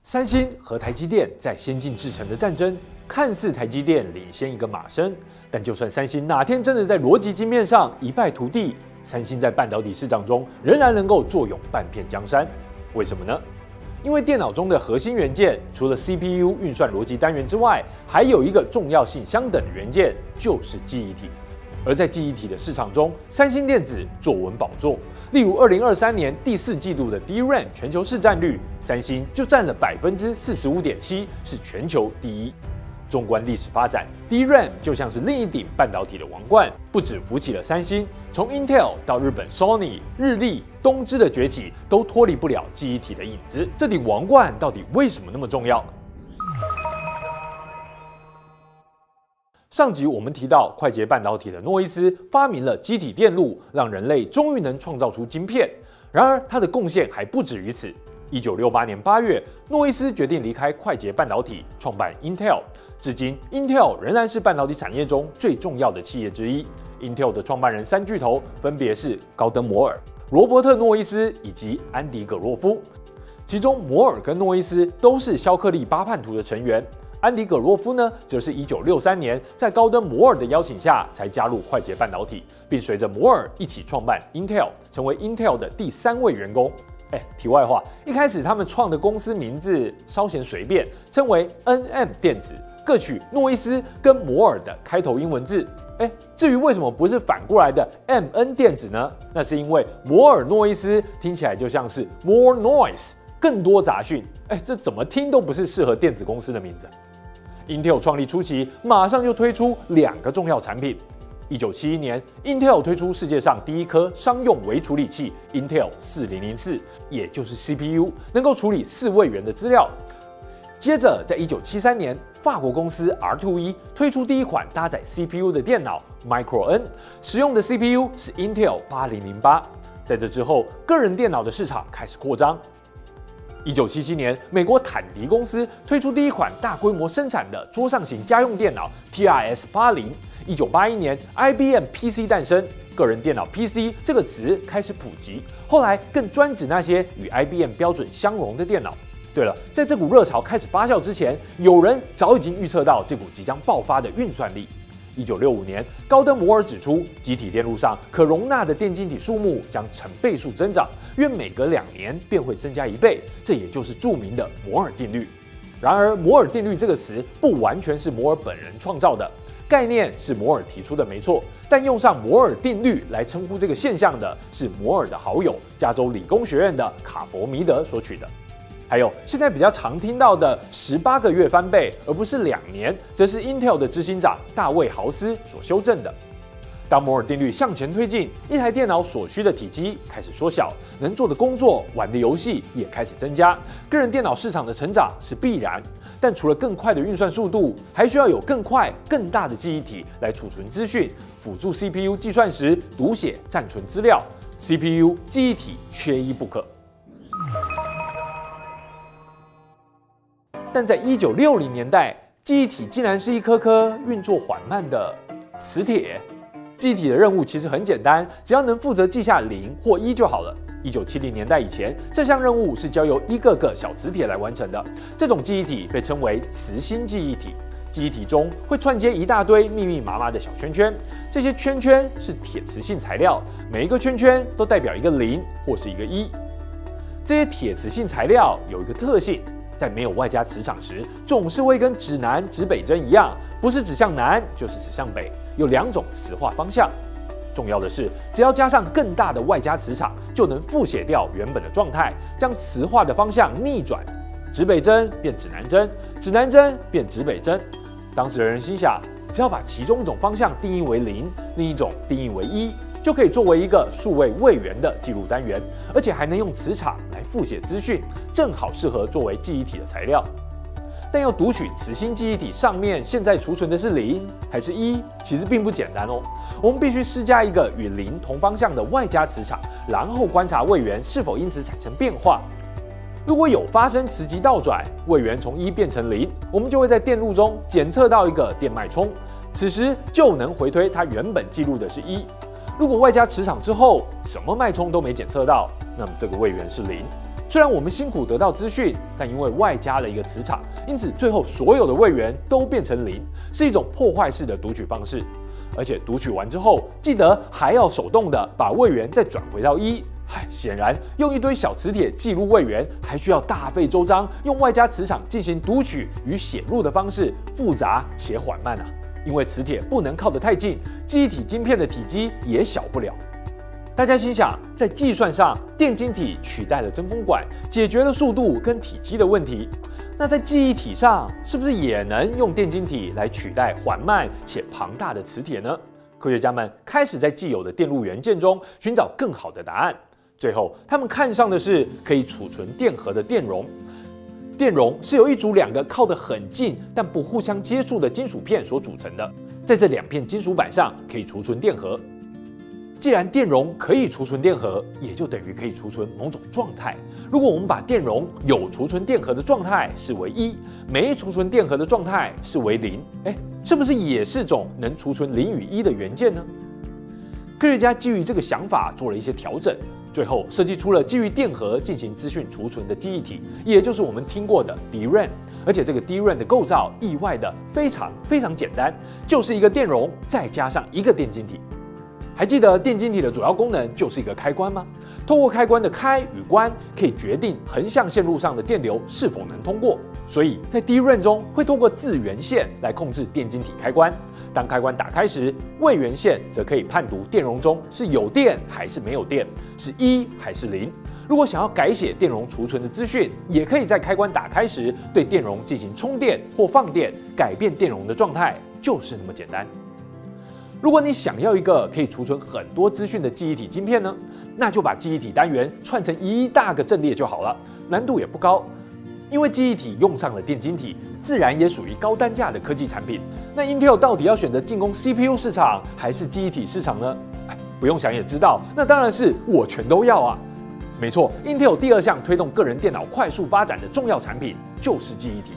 三星和台积电在先进制程的战争，看似台积电领先一个马身，但就算三星哪天真的在逻辑晶片上一败涂地，三星在半导体市场中仍然能够坐拥半片江山。为什么呢？因为电脑中的核心元件，除了 CPU 运算逻辑单元之外，还有一个重要性相等的元件，就是记忆体。而在记忆体的市场中，三星电子坐稳宝座。例如，2023年第4季度的 DRAM 全球市占率，三星就占了45.7%，是全球第一。纵观历史发展 ，DRAM 就像是另一顶半导体的王冠，不只扶起了三星，从 Intel 到日本 Sony、日立、东芝的崛起，都脱离不了记忆体的影子。这顶王冠到底为什么那么重要？上集我们提到，快捷半导体的诺伊斯发明了基体电路，让人类终于能创造出晶片。然而，他的贡献还不止于此。1968年8月，诺伊斯决定离开快捷半导体，创办 Intel。至今 ，Intel 仍然是半导体产业中最重要的企业之一。Intel 的创办人3巨头分别是高登·摩尔、罗伯特·诺伊斯以及安迪·葛洛夫。其中，摩尔跟诺伊斯都是肖克利八叛徒的成员。安迪·葛洛夫呢，则是1963年在高登·摩尔的邀请下才加入快捷半导体，并随着摩尔一起创办 Intel， 成为 Intel 的第3位员工。题外话，一开始他们创的公司名字稍显随便，称为 NM 电子，各取诺伊斯跟摩尔的开头英文字。至于为什么不是反过来的 MN 电子呢？那是因为摩尔诺伊斯听起来就像是 more noise， 更多杂讯。这怎么听都不是适合电子公司的名字。Intel 创立初期，马上就推出2个重要产品。1971年 ，Intel 推出世界上第一颗商用微处理器 Intel 4004，也就是 CPU， 能够处理4位元的资料。接着，在1973年，法国公司 R2E 推出第一款搭载 CPU 的电脑 Micro N， 使用的 CPU 是 Intel 8008。在这之后，个人电脑的市场开始扩张。1977年，美国坦迪公司推出第一款大规模生产的桌上型家用电脑 TRS-80。1981年 ，IBM PC 诞生，个人电脑 PC 这个词开始普及，后来更专指那些与 IBM 标准相容的电脑。对了，在这股热潮开始发酵之前，有人早已经预测到这股即将爆发的运算力。1965年，高登·摩尔指出，基体电路上可容纳的电晶体数目将成倍数增长，约每隔2年便会增加1倍，这也就是著名的摩尔定律。然而，摩尔定律这个词不完全是摩尔本人创造的，概念是摩尔提出的没错，但用上摩尔定律来称呼这个现象的是摩尔的好友加州理工学院的卡伯弥德所取的。还有现在比较常听到的18个月翻倍，而不是2年，则是 Intel 的执行长大卫豪斯所修正的。当摩尔定律向前推进，一台电脑所需的体积开始缩小，能做的工作、玩的游戏也开始增加，个人电脑市场的成长是必然。但除了更快的运算速度，还需要有更快、更大的记忆体来储存资讯，辅助 CPU 计算时读写、暂存资料。CPU 记忆体缺一不可。但在1960年代，记忆体竟然是一颗颗运作缓慢的磁铁。记忆体的任务其实很简单，只要能负责记下0或1就好了。1970年代以前，这项任务是交由一个个小磁铁来完成的。这种记忆体被称为磁芯记忆体。记忆体中会串接一大堆密密麻麻的小圈圈，这些圈圈是铁磁性材料，每一个圈圈都代表一个0或是一个1。这些铁磁性材料有一个特性，在没有外加磁场时，总是会跟指南指北针一样，不是指向南就是指向北，有2种磁化方向。重要的是，只要加上更大的外加磁场，就能复写掉原本的状态，将磁化的方向逆转，指北针变指南针，指南针变指北针。当时的人心想，只要把其中一种方向定义为0，另一种定义为1，就可以作为一个数位位元的记录单元，而且还能用磁场来复写资讯，正好适合作为记忆体的材料。但要读取磁芯记忆体上面现在储存的是0还是1，其实并不简单哦。我们必须施加一个与0同方向的外加磁场，然后观察位元是否因此产生变化。如果有发生磁极倒转，位元从1变成0，我们就会在电路中检测到一个电脉冲，此时就能回推它原本记录的是1。如果外加磁场之后，什么脉冲都没检测到，那么这个位元是0。虽然我们辛苦得到资讯，但因为外加了一个磁场，因此最后所有的位元都变成0，是一种破坏式的读取方式。而且读取完之后，记得还要手动的把位元再转回到1。显然用一堆小磁铁记录位元，还需要大费周章，用外加磁场进行读取与写入的方式，复杂且缓慢啊。因为磁铁不能靠得太近，记忆体晶片的体积也小不了。大家心想，在计算上，电晶体取代了真空管，解决了速度跟体积的问题。那在记忆体上，是不是也能用电晶体来取代缓慢且庞大的磁铁呢？科学家们开始在既有的电路元件中寻找更好的答案。最后，他们看上的是可以储存电荷的电容。电容是由一组2个靠得很近但不互相接触的金属片所组成的，在这2片金属板上可以储存电荷。既然电容可以储存电荷，也就等于可以储存某种状态。如果我们把电容有储存电荷的状态视为1，没储存电荷的状态视为0，是不是也是种能储存0与1的元件呢？科学家基于这个想法做了一些调整，最后设计出了基于电荷进行资讯储存的记忆体，也就是我们听过的 DRAM。而且这个 DRAM 的构造意外的非常简单，就是一个电容再加上一个电晶体。还记得电晶体的主要功能就是一个开关吗？通过开关的开与关，可以决定横向线路上的电流是否能通过。所以在 DRAM 中会通过自圆线来控制电晶体开关。当开关打开时，位元线则可以判读电容中是有电还是没有电，是1还是0。如果想要改写电容储存的资讯，也可以在开关打开时对电容进行充电或放电，改变电容的状态，就是那么简单。如果你想要一个可以储存很多资讯的记忆体晶片呢，那就把记忆体单元串成一大个阵列就好了，难度也不高。因为记忆体用上了电晶体，自然也属于高单价的科技产品。那 Intel 到底要选择进攻 CPU 市场还是记忆体市场呢？不用想也知道，那当然是我全都要啊！没错 ，Intel 第2项推动个人电脑快速发展的重要产品就是记忆体。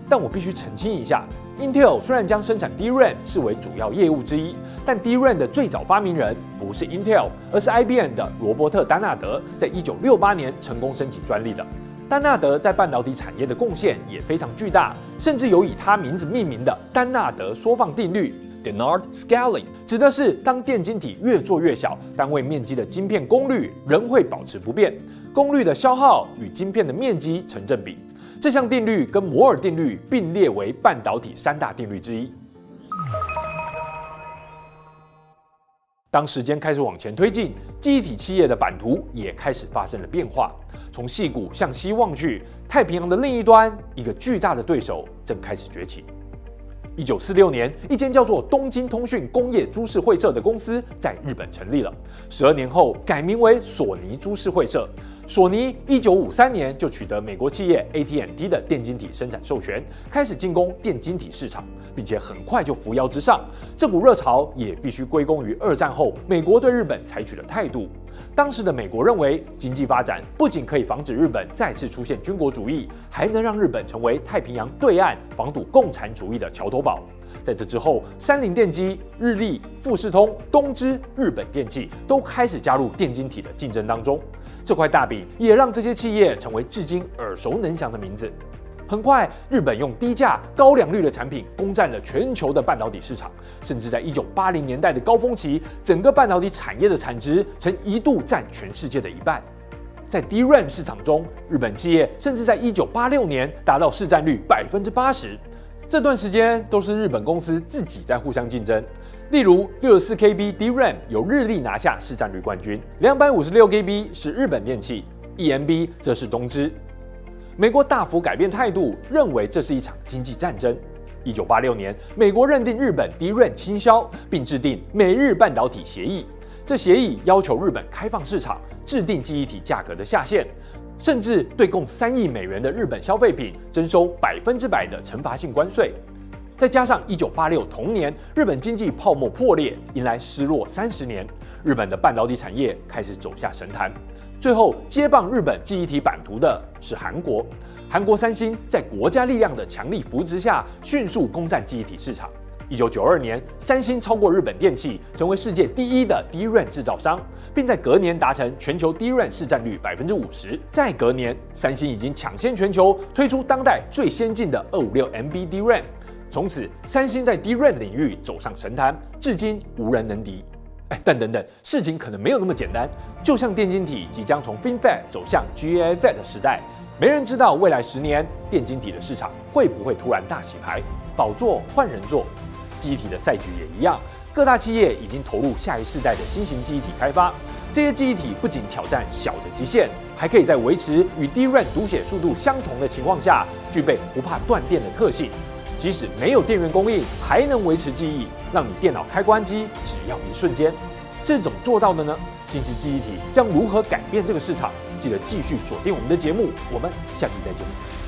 但我必须澄清一下 ，Intel 虽然将生产 DRAM 视为主要业务之一，但 DRAM 的最早发明人不是 Intel， 而是 IBM 的罗伯特·丹纳德，在1968年成功申请专利的。丹纳德在半导体产业的贡献也非常巨大，甚至有以他名字命名的丹纳德缩放定律 （Dennard Scaling）， 指的是当电晶体越做越小，单位面积的晶片功率仍会保持不变，功率的消耗与晶片的面积成正比。这项定律跟摩尔定律并列为半导体3大定律之一。当时间开始往前推进，记忆体企业的版图也开始发生了变化。从矽谷向西望去，太平洋的另一端，一个巨大的对手正开始崛起。1946年，一间叫做东京通讯工业株式会社的公司在日本成立了。12年后，改名为索尼株式会社。索尼1953年就取得美国企业 AT&T 的电晶体生产授权，开始进攻电晶体市场，并且很快就扶摇直上。这股热潮也必须归功于2战后美国对日本采取的态度。当时的美国认为，经济发展不仅可以防止日本再次出现军国主义，还能让日本成为太平洋对岸防堵共产主义的桥头堡。在这之后，三菱电机、日立、富士通、东芝、日本电器都开始加入电晶体的竞争当中。这块大饼也让这些企业成为至今耳熟能详的名字。很快，日本用低价、高良率的产品攻占了全球的半导体市场，甚至在1980年代的高峰期，整个半导体产业的产值曾一度占全世界的1半。在 DRAM 市场中，日本企业甚至在1986年达到市占率80%。这段时间都是日本公司自己在互相竞争。例如，64KB DRAM 由日立拿下市占率冠军，256KB 是日本电器，EMB 则是东芝。美国大幅改变态度，认为这是一场经济战争。1986年，美国认定日本 DRAM 倾销，并制定美日半导体协议。这协议要求日本开放市场，制定记忆体价格的下限，甚至对共3亿美元的日本消费品征收100%的惩罚性关税。再加上1986同年，日本经济泡沫破裂，迎来失落30年，日本的半导体产业开始走下神坛。最后接棒日本记忆体版图的是韩国，韩国三星在国家力量的强力扶植下，迅速攻占记忆体市场。1992年，三星超过日本电器，成为世界第一的 DRAM 制造商，并在隔年达成全球 DRAM 市占率50%。再隔年，三星已经抢先全球推出当代最先进的256MB DRAM，从此三星在 DRAM 领域走上神坛，至今无人能敌。但等等，事情可能没有那么简单。就像电晶体即将从 FinFET 走向 GAA FET 的时代，没人知道未来10年电晶体的市场会不会突然大洗牌，宝座换人做。记忆体的赛局也一样，各大企业已经投入下一世代的新型记忆体开发。这些记忆体不仅挑战小的极限，还可以在维持与 DRAM 读写速度相同的情况下，具备不怕断电的特性。即使没有电源供应，还能维持记忆，让你电脑开关机只要一瞬间。这是怎么做到的呢？新式记忆体将如何改变这个市场？记得继续锁定我们的节目，我们下期再见。